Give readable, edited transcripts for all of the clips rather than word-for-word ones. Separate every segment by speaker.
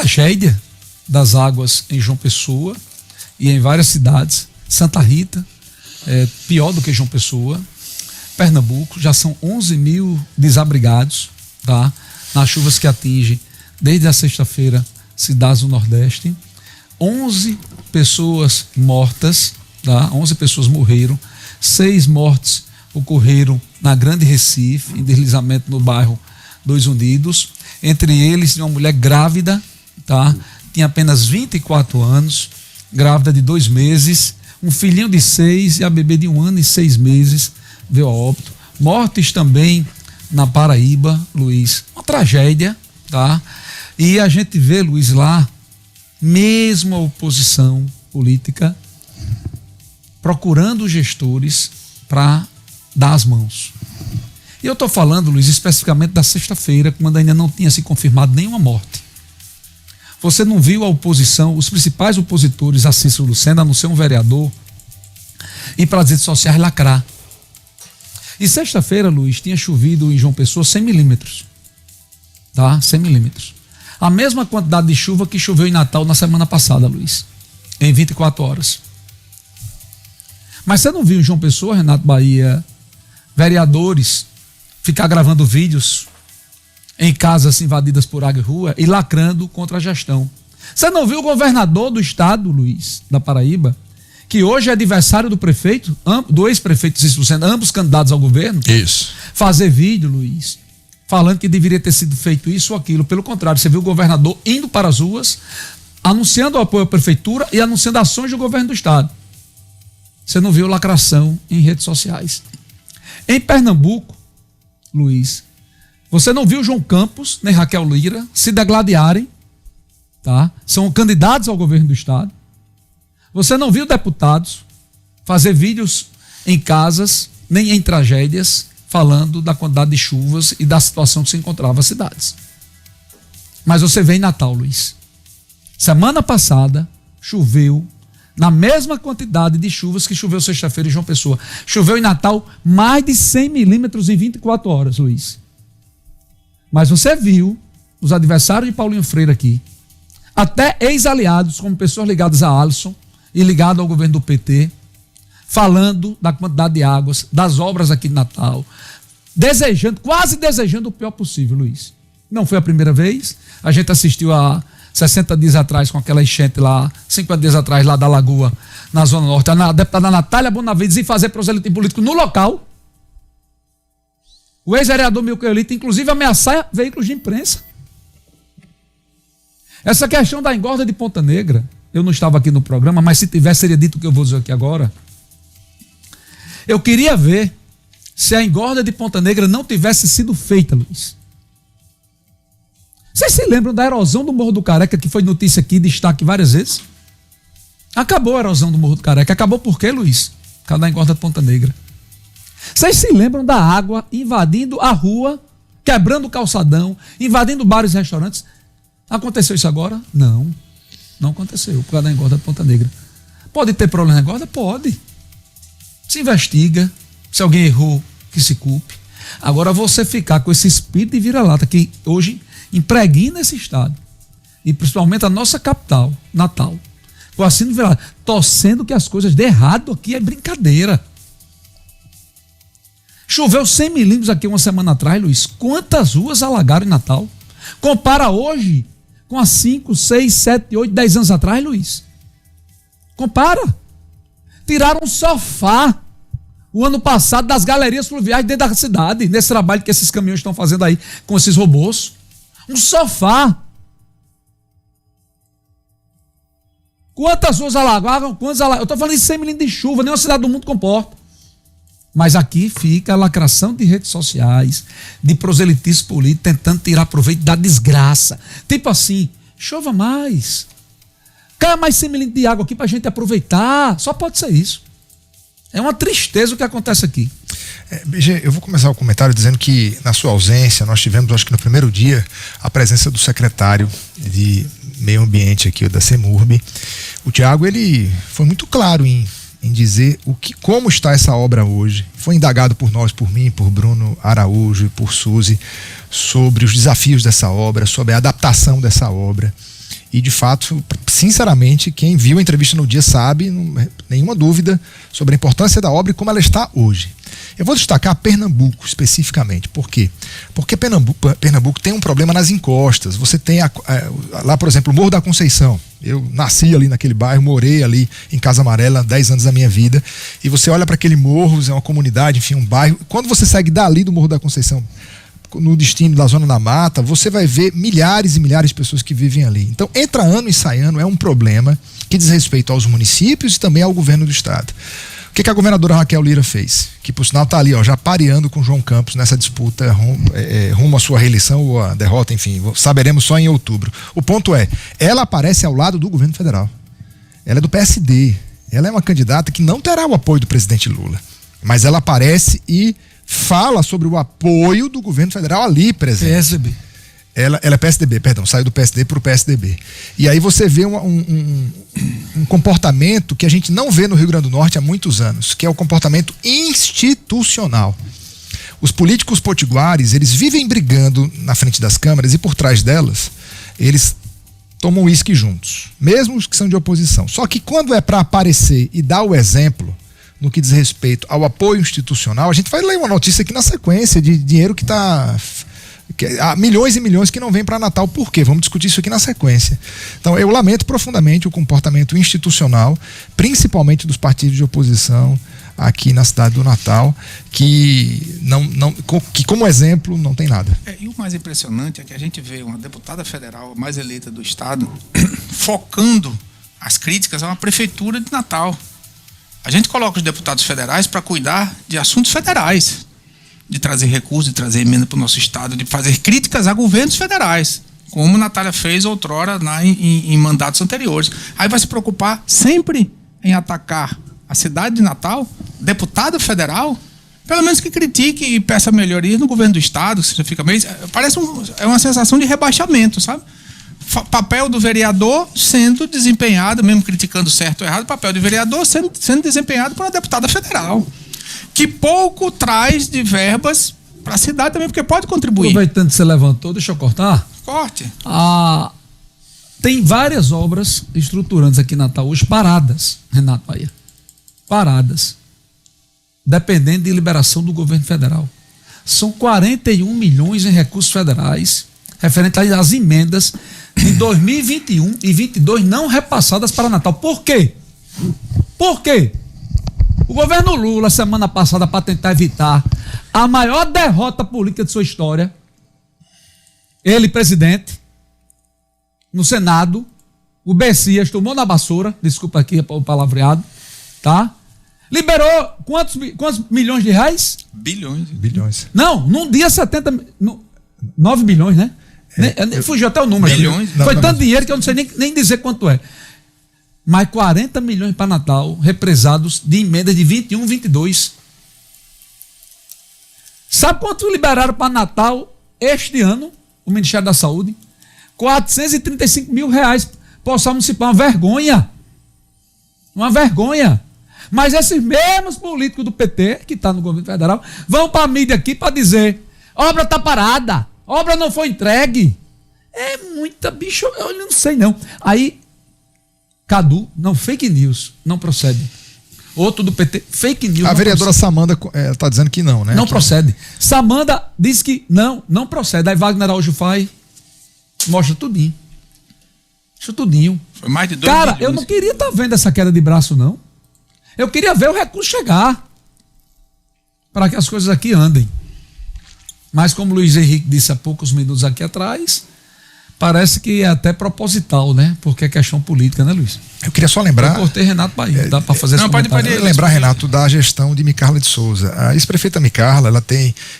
Speaker 1: tragédia das águas em João Pessoa e em várias cidades. Santa Rita, pior do que João Pessoa. Pernambuco, já são 11 mil desabrigados, tá? Nas chuvas que atingem desde a sexta-feira cidades do Nordeste. 11 pessoas mortas, tá? 11 pessoas morreram, 6 mortes ocorreram na Grande Recife, em deslizamento no bairro Dois Unidos, entre eles uma mulher grávida, tá? Tinha apenas 24 anos, grávida de 2 meses, um filhinho de 6 e a bebê de 1 ano e 6 meses veio a óbito. Mortes também na Paraíba, Luiz, uma tragédia, tá? E a gente vê, Luiz, lá, mesmo a oposição política procurando gestores para dar as mãos. E eu estou falando, Luiz, especificamente da sexta-feira, quando ainda não tinha se confirmado nenhuma morte. Você não viu a oposição, os principais opositores a Cícero Lucena, a não ser um vereador, ir para as redes sociais lacrar. E sexta-feira, Luiz, tinha chovido em João Pessoa 100 milímetros. Tá? 100 milímetros. A mesma quantidade de chuva que choveu em Natal na semana passada, Luiz. Em 24 horas. Mas você não viu em João Pessoa, Renato Bahia, vereadores ficar gravando vídeos em casas invadidas por água e rua e lacrando contra a gestão? Você não viu o governador do estado, Luiz, da Paraíba, que hoje é adversário do prefeito, do ex-prefeito Cícero Lucena, ambos candidatos ao governo?
Speaker 2: Isso.
Speaker 1: Fazer vídeo, Luiz, falando que deveria ter sido feito isso ou aquilo. Pelo contrário, você viu o governador indo para as ruas, anunciando o apoio à prefeitura e anunciando ações do governo do estado. Você não viu lacração em redes sociais. Em Pernambuco, Luiz, você não viu João Campos nem Raquel Lira se degladiarem, tá? São candidatos ao governo do estado. Você não viu deputados fazer vídeos em casas, nem em tragédias, falando da quantidade de chuvas e da situação que se encontrava as cidades. Mas você vê em Natal, Luiz. Semana passada, choveu na mesma quantidade de chuvas que choveu sexta-feira em João Pessoa. Choveu em Natal mais de 100 milímetros em 24 horas, Luiz. Mas você viu os adversários de Paulinho Freire aqui, até ex-aliados, como pessoas ligadas a Alisson e ligadas ao governo do PT, falando da quantidade de águas, das obras aqui de Natal, quase desejando o pior possível, Luiz. Não foi a primeira vez. A gente assistiu há 60 dias atrás com aquela enchente lá, 50 dias atrás lá da Lagoa, na Zona Norte. A deputada Natália Bonavides ia fazer proselitismo político no local. O ex-vereador Milton Elito, inclusive, ameaçar veículos de imprensa. Essa questão da engorda de Ponta Negra, eu não estava aqui no programa, mas se tivesse, seria dito o que eu vou dizer aqui agora. Eu queria ver se a engorda de Ponta Negra não tivesse sido feita, Luiz. Vocês se lembram da erosão do Morro do Careca, que foi notícia aqui, destaque várias vezes? Acabou a erosão do Morro do Careca. Acabou por quê, Luiz? Por causa da engorda de Ponta Negra. Vocês se lembram da água invadindo a rua, quebrando o calçadão, invadindo bares e restaurantes? Aconteceu isso agora? Não. Não aconteceu, por causa da engorda de Ponta Negra. Pode ter problema na engorda? Pode. Se investiga. Se alguém errou, que se culpe. Agora você ficar com esse espírito de vira-lata que hoje impregna esse estado, e principalmente a nossa capital, Natal, com assim vira-lata, torcendo que as coisas dê errado aqui, é brincadeira. Choveu 100 milímetros aqui uma semana atrás, Luiz. Quantas ruas alagaram em Natal? Compara hoje com há 5, 6, 7, 8, 10 anos atrás, Luiz. Compara. Tiraram um sofá o ano passado das galerias fluviais dentro da cidade, nesse trabalho que esses caminhões estão fazendo aí com esses robôs. Um sofá. Quantas ruas alagaram? Eu estou falando de 100 milímetros de chuva, nenhuma cidade do mundo comporta. Mas aqui fica a lacração de redes sociais, de proselitismo político, tentando tirar proveito da desgraça. Tipo assim, chova mais. Caia mais 100 milímetros de água aqui para a gente aproveitar. Só pode ser isso. É uma tristeza o que acontece aqui.
Speaker 2: BG, eu vou começar o comentário dizendo que, na sua ausência, nós tivemos, acho que no primeiro dia, a presença do secretário de Meio Ambiente aqui, da CEMURB. O Tiago, ele foi muito claro em dizer como está essa obra hoje. Foi indagado por nós, por mim, por Bruno Araújo e por Suzy, sobre os desafios dessa obra, sobre a adaptação dessa obra. E de fato, sinceramente, quem viu a entrevista no dia sabe, nenhuma dúvida sobre a importância da obra e como ela está hoje. Eu vou destacar Pernambuco especificamente. Por quê? Porque Pernambuco tem um problema nas encostas. Você tem lá, por exemplo, o Morro da Conceição. Eu nasci ali naquele bairro, morei ali em Casa Amarela 10 anos da minha vida. E você olha para aquele morro, é uma comunidade, enfim, um bairro. Quando você segue dali do Morro da Conceição no destino da Zona da Mata, você vai ver milhares e milhares de pessoas que vivem ali. Então, entra ano e sai ano, é um problema que diz respeito aos municípios e também ao governo do estado. O que a governadora Raquel Lira fez? Que, por sinal, está ali, já pareando com João Campos nessa disputa rumo à sua reeleição ou à derrota, enfim, saberemos só em outubro. O ponto é, ela aparece ao lado do governo federal. Ela é do PSD. Ela é uma candidata que não terá o apoio do presidente Lula. Mas ela aparece e fala sobre o apoio do governo federal ali presente.
Speaker 1: PSDB.
Speaker 2: Ela é PSDB, perdão, saiu do PSD para o PSDB. E aí você vê um comportamento que a gente não vê no Rio Grande do Norte há muitos anos, que é o comportamento institucional. Os políticos potiguares, eles vivem brigando na frente das câmaras e por trás delas, eles tomam uísque juntos, mesmo os que são de oposição. Só que quando é para aparecer e dar o exemplo, no que diz respeito ao apoio institucional, a gente vai ler uma notícia aqui na sequência de dinheiro que está... há milhões e milhões que não vêm para Natal. Por quê? Vamos discutir isso aqui na sequência. Então, eu lamento profundamente o comportamento institucional, principalmente dos partidos de oposição aqui na cidade do Natal, que como exemplo não tem nada.
Speaker 3: E o mais impressionante é que a gente vê uma deputada federal mais eleita do estado focando as críticas a uma prefeitura de Natal. A gente coloca os deputados federais para cuidar de assuntos federais, de trazer recursos, de trazer emenda para o nosso estado, de fazer críticas a governos federais, como Natália fez outrora em mandatos anteriores. Aí vai se preocupar sempre em atacar a cidade de Natal, deputado federal, pelo menos que critique e peça melhorias no governo do estado, que você fica meio... Parece uma sensação de rebaixamento, sabe? Papel do vereador sendo desempenhado, mesmo criticando certo ou errado, papel de vereador sendo desempenhado por uma deputada federal, que pouco traz de verbas para a cidade também, porque pode contribuir.
Speaker 1: Aproveitando que você levantou, deixa eu cortar.
Speaker 3: Corte.
Speaker 1: Tem várias obras estruturantes aqui em Natal hoje paradas, Renato Bahia. Paradas. Dependendo de liberação do governo federal. São 41 milhões em recursos federais, referente às emendas de 2021 e 2022 não repassadas para Natal. Por quê? Por quê? O governo Lula, semana passada, para tentar evitar a maior derrota política de sua história, ele, presidente, no Senado, o Bessias tomou na vassoura, desculpa aqui o palavreado, tá? Liberou quantos milhões de reais?
Speaker 3: Bilhões.
Speaker 1: Não, num dia 9 bilhões, né? Fugiu até o número.
Speaker 3: Bilhões.
Speaker 1: Foi tanto dinheiro que eu não sei nem dizer quanto é. Mas 40 milhões para Natal, represados de emendas de 21, 22. Sabe quanto liberaram para Natal este ano, o Ministério da Saúde? 435 mil reais para o Orçamento Municipal. Uma vergonha. Uma vergonha. Mas esses mesmos políticos do PT, que estão no governo federal, vão para a mídia aqui para dizer: obra está parada, obra não foi entregue. É muita bicho, eu não sei não. Aí, Cadu, não, fake news, não procede. Outro do PT, fake news.
Speaker 2: A vereadora Samanda está dizendo que não, né?
Speaker 1: Não procede. Samanda diz que não procede. Aí Wagner Araújo faz, mostra tudinho.
Speaker 3: Foi mais de 2
Speaker 1: Cara,
Speaker 3: bilhões.
Speaker 1: eu não queria estar vendo essa queda de braço, não. Eu queria ver o recurso chegar para que as coisas aqui andem. Mas como o Luiz Henrique disse há poucos minutos aqui atrás, parece que é até proposital, né? Porque é questão política, né, Luiz?
Speaker 2: Eu queria só lembrar...
Speaker 1: Eu cortei Renato Bahia, dá para fazer esse comentário.
Speaker 2: Pode lembrar, Renato, da gestão de Micarla de Souza. A ex-prefeita Micarla,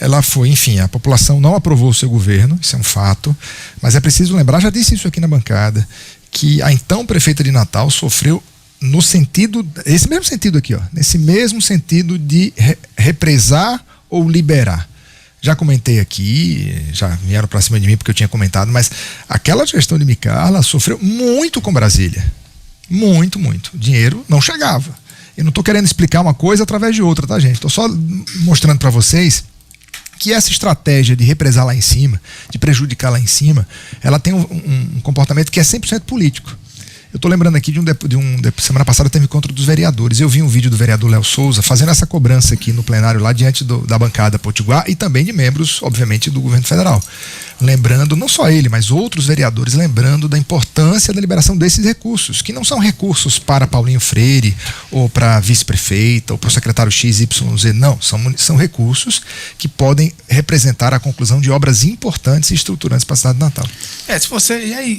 Speaker 2: ela foi, enfim, a população não aprovou o seu governo, isso é um fato, mas é preciso lembrar, já disse isso aqui na bancada, que a então prefeita de Natal sofreu no sentido, esse mesmo sentido aqui, nesse mesmo sentido de represar ou liberar. Já comentei aqui, já vieram para cima de mim porque eu tinha comentado, mas aquela gestão de Micarla sofreu muito com Brasília. Muito, muito. O dinheiro não chegava. Eu não estou querendo explicar uma coisa através de outra, tá, gente? Estou só mostrando para vocês que essa estratégia de represar lá em cima, de prejudicar lá em cima, ela tem um comportamento que é 100% político. Eu estou lembrando aqui semana passada teve encontro dos vereadores. Eu vi um vídeo do vereador Léo Souza fazendo essa cobrança aqui no plenário lá diante da bancada potiguar e também de membros, obviamente, do governo federal. Lembrando, não só ele, mas outros vereadores, lembrando da importância da liberação desses recursos, que não são recursos para Paulinho Freire, ou para vice-prefeita, ou para o secretário XYZ, não, são recursos que podem representar a conclusão de obras importantes e estruturantes para a cidade de Natal.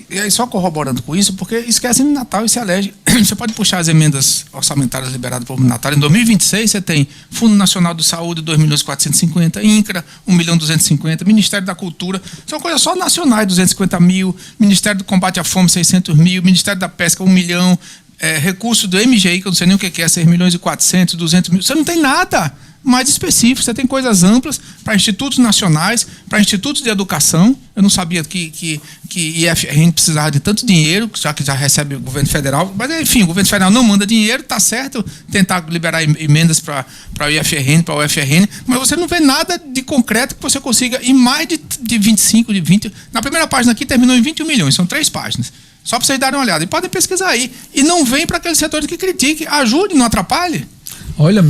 Speaker 3: E aí só corroborando com isso, porque esquecem de Natal e se elege. Você pode puxar as emendas orçamentárias liberadas por Natal. Em 2026 você tem Fundo Nacional de Saúde, 2.450.000, INCRA, 1.250.000, Ministério da Cultura, são coisas só nacionais, 250.000, Ministério do Combate à Fome, 600.000, Ministério da Pesca, 1 milhão, recurso do MGI, que eu não sei nem o que é, 6.400.000, 200.000, você não tem nada mais específico, você tem coisas amplas para institutos nacionais, para institutos de educação. Eu não sabia que IFRN precisava de tanto dinheiro, já que já recebe o governo federal, mas enfim, o governo federal não manda dinheiro, tá certo tentar liberar emendas para o IFRN, para o UFRN, mas você não vê nada de concreto que você consiga em mais de 25, de 20, na primeira página aqui terminou em 21 milhões, são 3 páginas, só para vocês darem uma olhada, e podem pesquisar aí, e não vem para aqueles setores que critiquem, ajude, não atrapalhe.
Speaker 1: Olha,